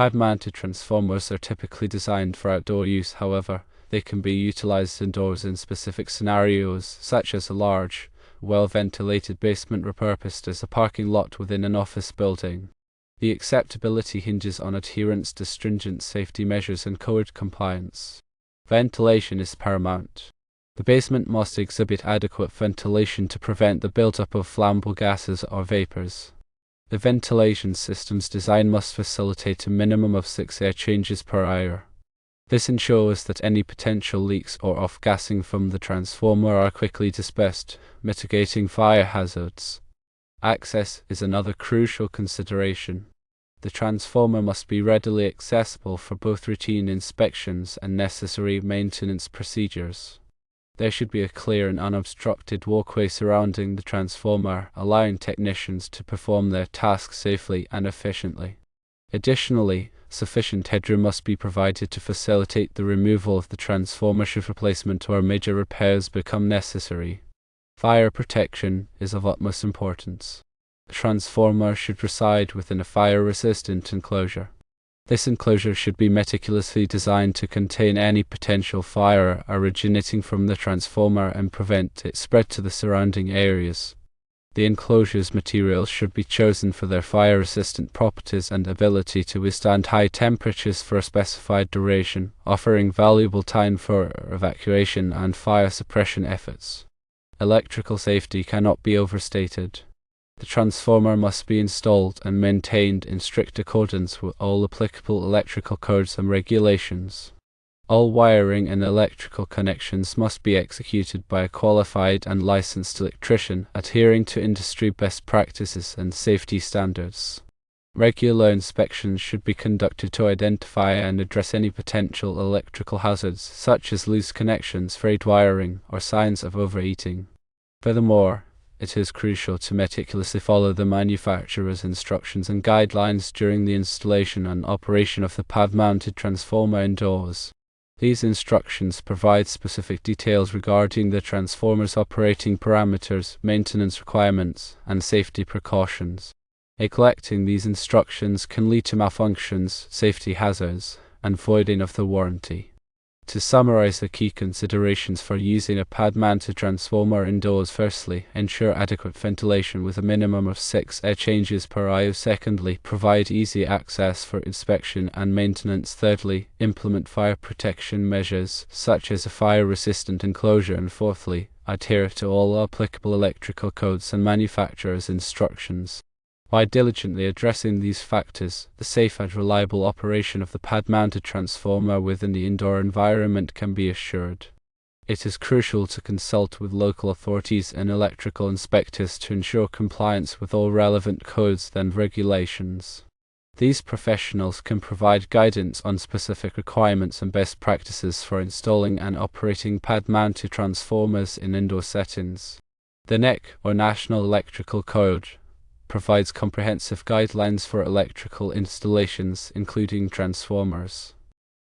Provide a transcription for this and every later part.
Pad-mounted transformers are typically designed for outdoor use. However, they can be utilized indoors in specific scenarios, such as a large, well-ventilated basement repurposed as a parking lot within an office building. The acceptability hinges on adherence to stringent safety measures and code compliance. Ventilation is paramount. The basement must exhibit adequate ventilation to prevent the buildup of flammable gases or vapors. The ventilation system's design must facilitate a minimum of 6 air changes per hour. This ensures that any potential leaks or off-gassing from the transformer are quickly dispersed, mitigating fire hazards. Access is another crucial consideration. The transformer must be readily accessible for both routine inspections and necessary maintenance procedures. There should be a clear and unobstructed walkway surrounding the transformer, allowing technicians to perform their tasks safely and efficiently. Additionally, sufficient headroom must be provided to facilitate the removal of the transformer should replacement or major repairs become necessary. Fire protection is of utmost importance. The transformer should reside within a fire-resistant enclosure. This enclosure should be meticulously designed to contain any potential fire originating from the transformer and prevent its spread to the surrounding areas. The enclosure's materials should be chosen for their fire-resistant properties and ability to withstand high temperatures for a specified duration, offering valuable time for evacuation and fire suppression efforts. Electrical safety cannot be overstated. The transformer must be installed and maintained in strict accordance with all applicable electrical codes and regulations. All wiring and electrical connections must be executed by a qualified and licensed electrician, adhering to industry best practices and safety standards. Regular inspections should be conducted to identify and address any potential electrical hazards, such as loose connections, frayed wiring, or signs of overheating. Furthermore, it is crucial to meticulously follow the manufacturer's instructions and guidelines during the installation and operation of the pad-mounted transformer indoors. These instructions provide specific details regarding the transformer's operating parameters, maintenance requirements, and safety precautions. Neglecting these instructions can lead to malfunctions, safety hazards, and voiding of the warranty. To summarize the key considerations for using a pad-mounted transformer indoors: firstly, ensure adequate ventilation with a minimum of 6 air changes per hour. Secondly, provide easy access for inspection and maintenance. Thirdly, implement fire protection measures such as a fire-resistant enclosure. And fourthly, adhere to all applicable electrical codes and manufacturer's instructions. By diligently addressing these factors, the safe and reliable operation of the pad-mounted transformer within the indoor environment can be assured. It is crucial to consult with local authorities and electrical inspectors to ensure compliance with all relevant codes and regulations. These professionals can provide guidance on specific requirements and best practices for installing and operating pad-mounted transformers in indoor settings. The NEC, or National Electrical Code, provides comprehensive guidelines for electrical installations, including transformers.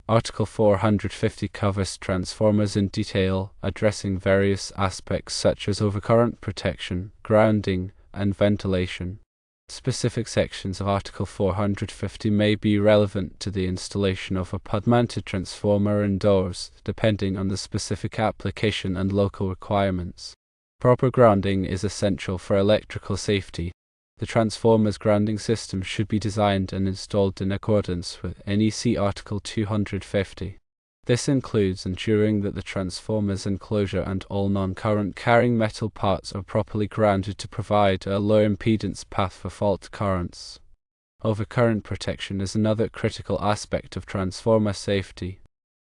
Article 450 covers transformers in detail, addressing various aspects such as overcurrent protection, grounding, and ventilation. Specific sections of Article 450 may be relevant to the installation of a pad-mounted transformer indoors, depending on the specific application and local requirements. Proper grounding is essential for electrical safety. The transformer's grounding system should be designed and installed in accordance with NEC Article 250. This includes ensuring that the transformer's enclosure and all non-current carrying metal parts are properly grounded to provide a low impedance path for fault currents. Overcurrent protection is another critical aspect of transformer safety.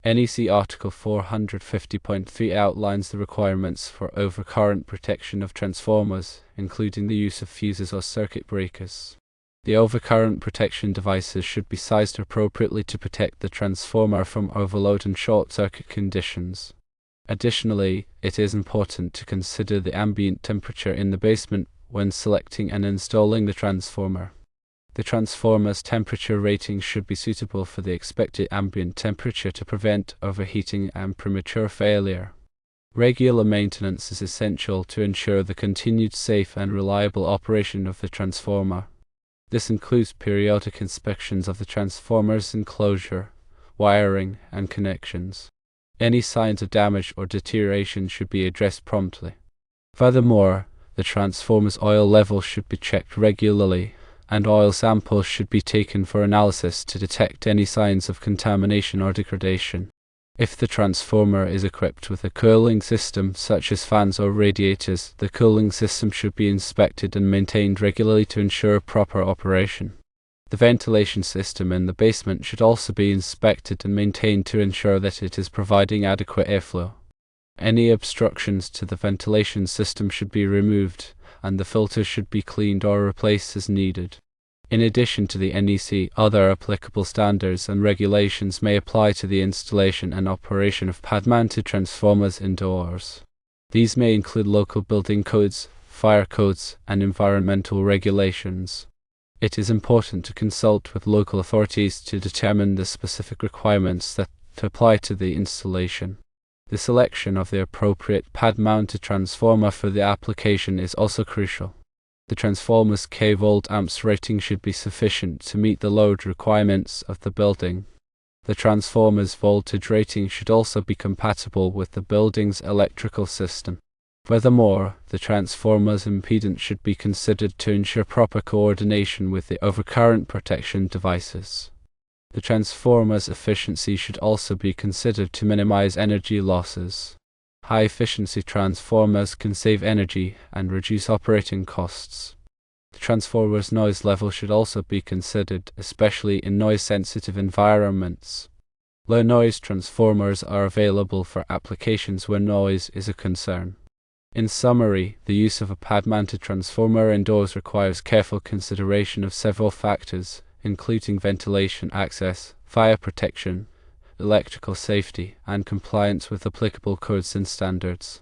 NEC Article 450.3 outlines the requirements for overcurrent protection of transformers, including the use of fuses or circuit breakers. The overcurrent protection devices should be sized appropriately to protect the transformer from overload and short-circuit conditions. Additionally, it is important to consider the ambient temperature in the basement when selecting and installing the transformer. The transformer's temperature rating should be suitable for the expected ambient temperature to prevent overheating and premature failure. Regular maintenance is essential to ensure the continued safe and reliable operation of the transformer. This includes periodic inspections of the transformer's enclosure, wiring, and connections. Any signs of damage or deterioration should be addressed promptly. Furthermore, the transformer's oil levels should be checked regularly, and oil samples should be taken for analysis to detect any signs of contamination or degradation. If the transformer is equipped with a cooling system such as fans or radiators, the cooling system should be inspected and maintained regularly to ensure proper operation. The ventilation system in the basement should also be inspected and maintained to ensure that it is providing adequate airflow. Any obstructions to the ventilation system should be removed, and the filters should be cleaned or replaced as needed. In addition to the NEC, other applicable standards and regulations may apply to the installation and operation of pad-mounted transformers indoors. These may include local building codes, fire codes, and environmental regulations. It is important to consult with local authorities to determine the specific requirements that apply to the installation. The selection of the appropriate pad-mounted transformer for the application is also crucial. The transformer's kV amps rating should be sufficient to meet the load requirements of the building. The transformer's voltage rating should also be compatible with the building's electrical system. Furthermore, the transformer's impedance should be considered to ensure proper coordination with the overcurrent protection devices. The transformer's efficiency should also be considered to minimize energy losses. High-efficiency transformers can save energy and reduce operating costs. The transformer's noise level should also be considered, especially in noise-sensitive environments. Low-noise transformers are available for applications where noise is a concern. In summary, the use of a pad-mounted transformer indoors requires careful consideration of several factors, including ventilation access, fire protection, electrical safety, and compliance with applicable codes and standards.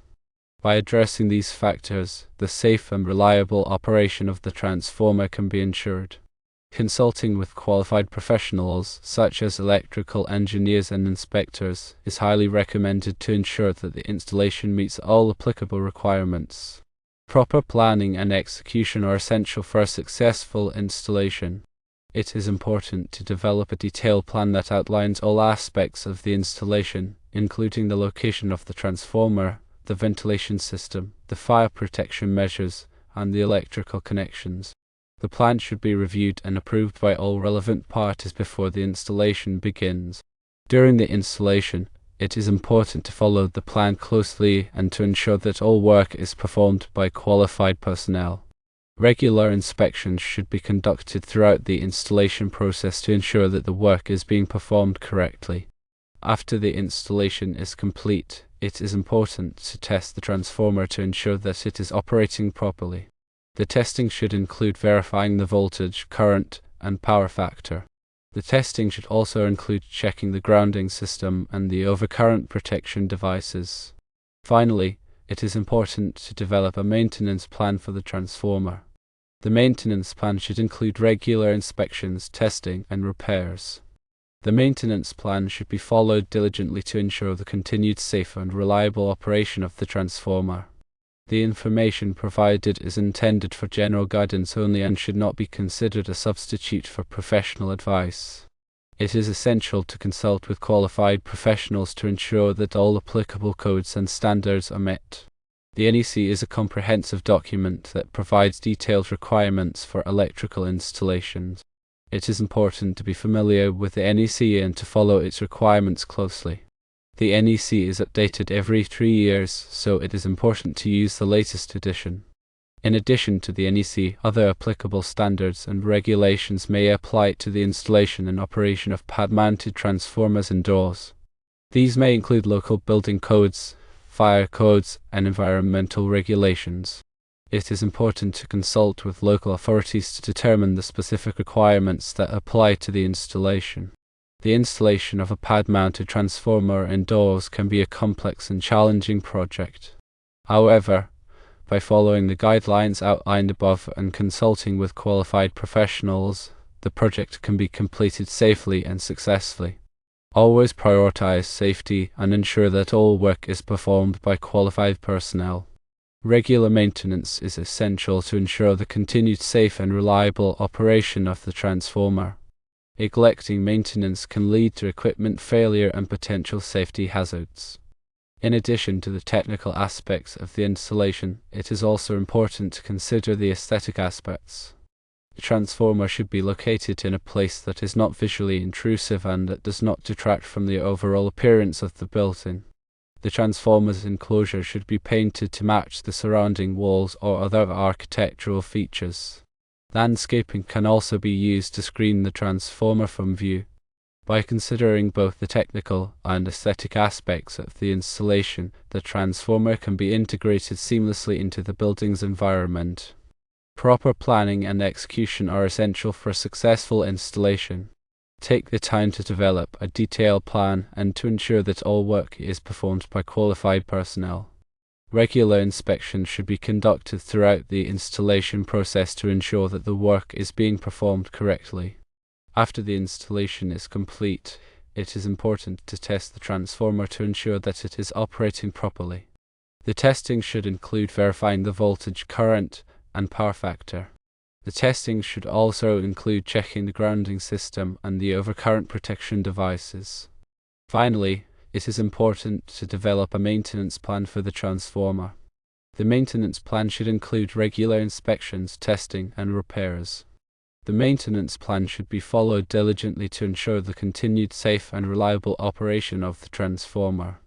By addressing these factors, the safe and reliable operation of the transformer can be ensured. Consulting with qualified professionals, such as electrical engineers and inspectors, is highly recommended to ensure that the installation meets all applicable requirements. Proper planning and execution are essential for a successful installation. It is important to develop a detailed plan that outlines all aspects of the installation, including the location of the transformer, the ventilation system, the fire protection measures, and the electrical connections. The plan should be reviewed and approved by all relevant parties before the installation begins. During the installation, it is important to follow the plan closely and to ensure that all work is performed by qualified personnel. Regular inspections should be conducted throughout the installation process to ensure that the work is being performed correctly. After the installation is complete, it is important to test the transformer to ensure that it is operating properly. The testing should include verifying the voltage, current, and power factor. The testing should also include checking the grounding system and the overcurrent protection devices. Finally, it is important to develop a maintenance plan for the transformer. The maintenance plan should include regular inspections, testing, and repairs. The maintenance plan should be followed diligently to ensure the continued safe and reliable operation of the transformer. The information provided is intended for general guidance only and should not be considered a substitute for professional advice. It is essential to consult with qualified professionals to ensure that all applicable codes and standards are met. The NEC is a comprehensive document that provides detailed requirements for electrical installations. It is important to be familiar with the NEC and to follow its requirements closely. The NEC is updated every 3 years, so it is important to use the latest edition. In addition to the NEC, other applicable standards and regulations may apply to the installation and operation of pad-mounted transformers indoors. These may include local building codes, fire codes, and environmental regulations. It is important to consult with local authorities to determine the specific requirements that apply to the installation. The installation of a pad-mounted transformer indoors can be a complex and challenging project. However, by following the guidelines outlined above and consulting with qualified professionals, the project can be completed safely and successfully. Always prioritize safety and ensure that all work is performed by qualified personnel. Regular maintenance is essential to ensure the continued safe and reliable operation of the transformer. Neglecting maintenance can lead to equipment failure and potential safety hazards. In addition to the technical aspects of the installation, it is also important to consider the aesthetic aspects. The transformer should be located in a place that is not visually intrusive and that does not detract from the overall appearance of the building. The transformer's enclosure should be painted to match the surrounding walls or other architectural features. Landscaping can also be used to screen the transformer from view. By considering both the technical and aesthetic aspects of the installation, the transformer can be integrated seamlessly into the building's environment. Proper planning and execution are essential for a successful installation. Take the time to develop a detailed plan and to ensure that all work is performed by qualified personnel. Regular inspections should be conducted throughout the installation process to ensure that the work is being performed correctly. After the installation is complete, it is important to test the transformer to ensure that it is operating properly. The testing should include verifying the voltage, current, and power factor. The testing should also include checking the grounding system and the overcurrent protection devices. Finally, it is important to develop a maintenance plan for the transformer. The maintenance plan should include regular inspections, testing, and repairs. The maintenance plan should be followed diligently to ensure the continued safe and reliable operation of the transformer.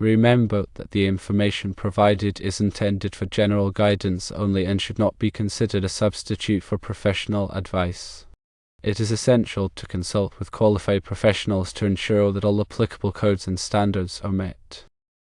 Remember that the information provided is intended for general guidance only and should not be considered a substitute for professional advice. It is essential to consult with qualified professionals to ensure that all applicable codes and standards are met.